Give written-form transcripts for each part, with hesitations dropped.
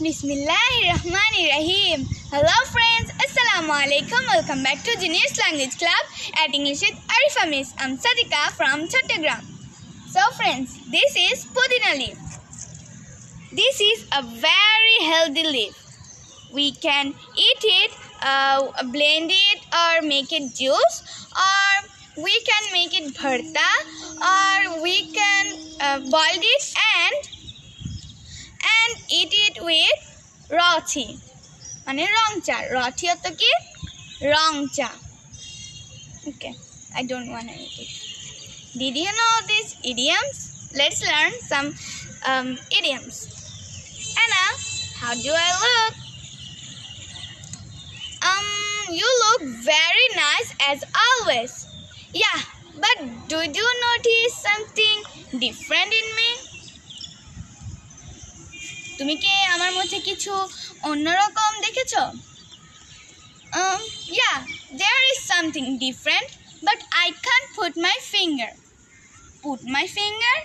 Bismillahirrahmanirrahim. Hello friends, Assalamualaikum. Welcome back to Genius Language Club at English with Arifa Miss. I'm Sadika from Chattogram. So friends, this is Pudina leaf. This is a very healthy leaf. We can eat it, blend it or make it juice, or we can make it bharta, or we can boil it and eat it with roti. মানে রং চা, roti অর্থ কি? রং চা. Okay, I don't want to eat it. Did you know these idioms? Let's learn some idioms. Anna, how do I look? You look very nice as always. Yeah, but do you notice something different in me? তুমি কি আমার মধ্যে কিছু অন্যরকম দেখেছো? Yeah, there is something different, but I can't put my finger. Put my finger?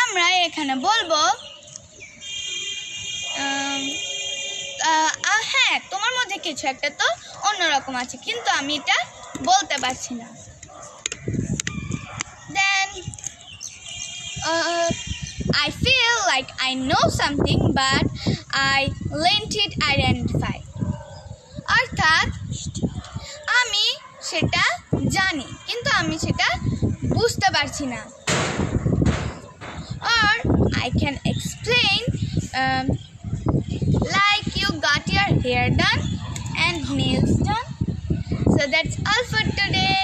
আমরা এখানে বলবো হ্যাঁ, তোমার মধ্যে কিছু একটা তো অন্যরকম আছে, কিন্তু আমি এটা বলতে পারছি না. Then I feel like I know something, but I can't identify. অর্থাৎ আমি সেটা জানি, কিন্তু আমি সেটা বুঝতে পারছি না. Or I can explain like you got your hair done and nails done. So that's all for today.